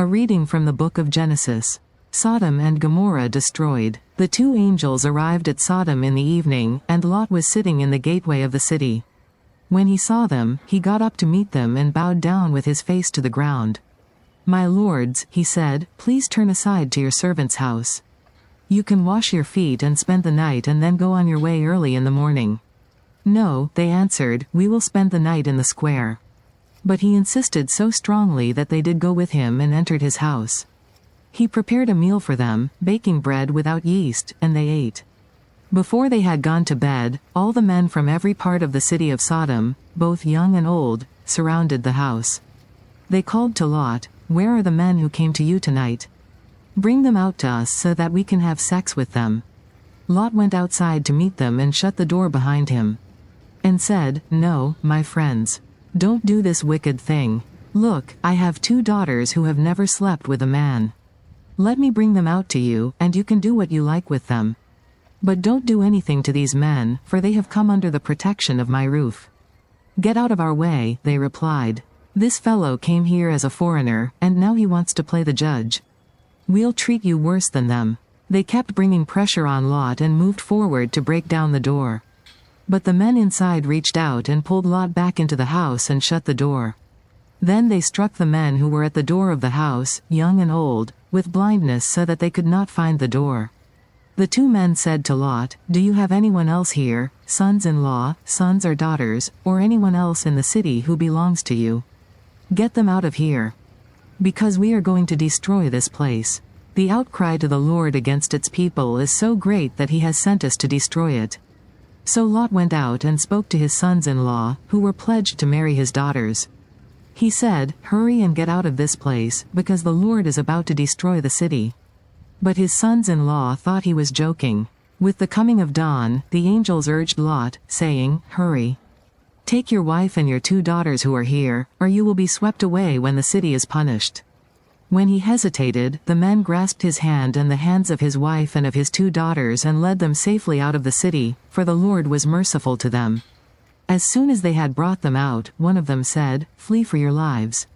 A reading from the book of Genesis. Sodom and Gomorrah destroyed. The two angels arrived at Sodom in the evening, and Lot was sitting in the gateway of the city. When he saw them, he got up to meet them and bowed down with his face to the ground. "My lords," he said, "please turn aside to your servant's house. You can wash your feet and spend the night and then go on your way early in the morning." "No," they answered, "we will spend the night in the square." But he insisted so strongly that they did go with him and entered his house. He prepared a meal for them, baking bread without yeast, and they ate. Before they had gone to bed, all the men from every part of the city of Sodom, both young and old, surrounded the house. They called to Lot, "Where are the men who came to you tonight? Bring them out to us so that we can have sex with them." Lot went outside to meet them and shut the door behind him. And said, "No, my friends. Don't do this wicked thing. Look, I have 2 daughters who have never slept with a man. Let me bring them out to you, and you can do what you like with them. But don't do anything to these men, for they have come under the protection of my roof." "Get out of our way," they replied. "This fellow came here as a foreigner, and now he wants to play the judge. We'll treat you worse than them." They kept bringing pressure on Lot and moved forward to break down the door. But the men inside reached out and pulled Lot back into the house and shut the door. Then they struck the men who were at the door of the house, young and old, with blindness so that they could not find the door. The 2 men said to Lot, "Do you have anyone else here, sons-in-law, sons or daughters, or anyone else in the city who belongs to you? Get them out of here. Because we are going to destroy this place. The outcry to the Lord against its people is so great that he has sent us to destroy it." So Lot went out and spoke to his sons-in-law, who were pledged to marry his daughters. He said, "Hurry and get out of this place, because the Lord is about to destroy the city." But his sons-in-law thought he was joking. With the coming of dawn, the angels urged Lot, saying, "Hurry. Take your wife and your 2 daughters who are here, or you will be swept away when the city is punished." When he hesitated, the men grasped his hand and the hands of his wife and of his 2 daughters and led them safely out of the city, for the Lord was merciful to them. As soon as they had brought them out, one of them said, "Flee for your lives.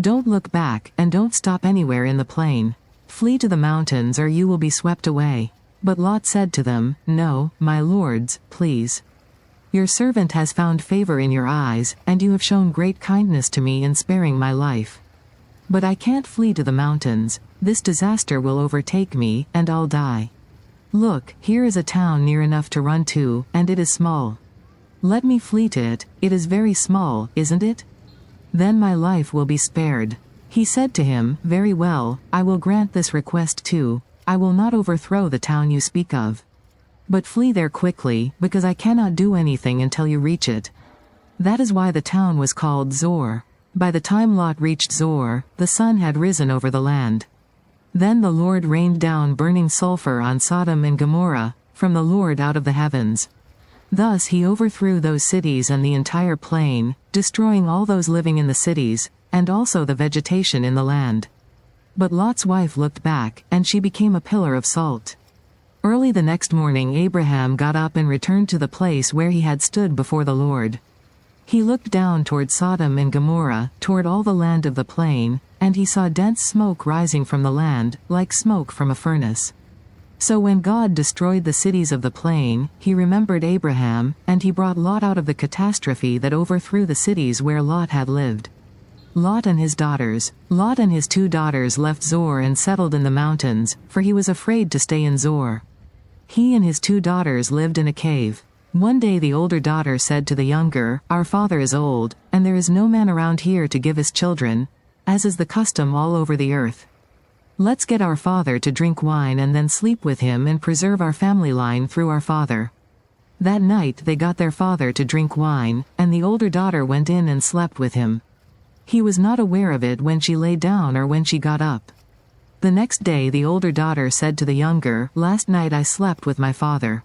Don't look back, and don't stop anywhere in the plain. Flee to the mountains or you will be swept away." But Lot said to them, "No, my lords, please. Your servant has found favor in your eyes, and you have shown great kindness to me in sparing my life. But I can't flee to the mountains. This disaster will overtake me, and I'll die. Look, here is a town near enough to run to, and it is small. Let me flee to it. It is very small, isn't it? Then my life will be spared." He said to him, "Very well, I will grant this request too. I will not overthrow the town you speak of. But flee there quickly, because I cannot do anything until you reach it." That is why the town was called Zor. By the time Lot reached Zor, the sun had risen over the land. Then the Lord rained down burning sulfur on Sodom and Gomorrah, from the Lord out of the heavens. Thus he overthrew those cities and the entire plain, destroying all those living in the cities, and also the vegetation in the land. But Lot's wife looked back, and she became a pillar of salt. Early the next morning Abraham got up and returned to the place where he had stood before the Lord. He looked down toward Sodom and Gomorrah, toward all the land of the plain, and he saw dense smoke rising from the land, like smoke from a furnace. So when God destroyed the cities of the plain, he remembered Abraham, and he brought Lot out of the catastrophe that overthrew the cities where Lot had lived. Lot and his daughters. Lot and his 2 daughters left Zor and settled in the mountains, for he was afraid to stay in Zor. He and his 2 daughters lived in a cave. One day the older daughter said to the younger, "Our father is old, and there is no man around here to give us children, as is the custom all over the earth. Let's get our father to drink wine and then sleep with him and preserve our family line through our father." That night they got their father to drink wine, and the older daughter went in and slept with him. He was not aware of it when she lay down or when she got up. The next day the older daughter said to the younger, "Last night I slept with my father.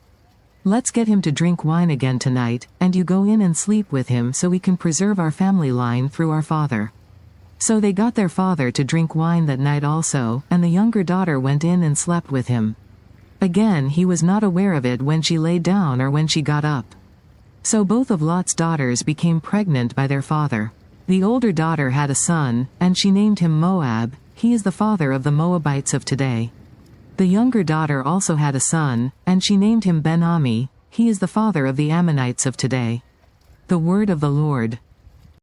Let's get him to drink wine again tonight, and you go in and sleep with him so we can preserve our family line through our father." So they got their father to drink wine that night also, and the younger daughter went in and slept with him. Again he was not aware of it when she lay down or when she got up. So both of Lot's daughters became pregnant by their father. The older daughter had a son, and she named him Moab, he is the father of the Moabites of today. The younger daughter also had a son, and she named him Ben-Ami, he is the father of the Ammonites of today. The word of the Lord.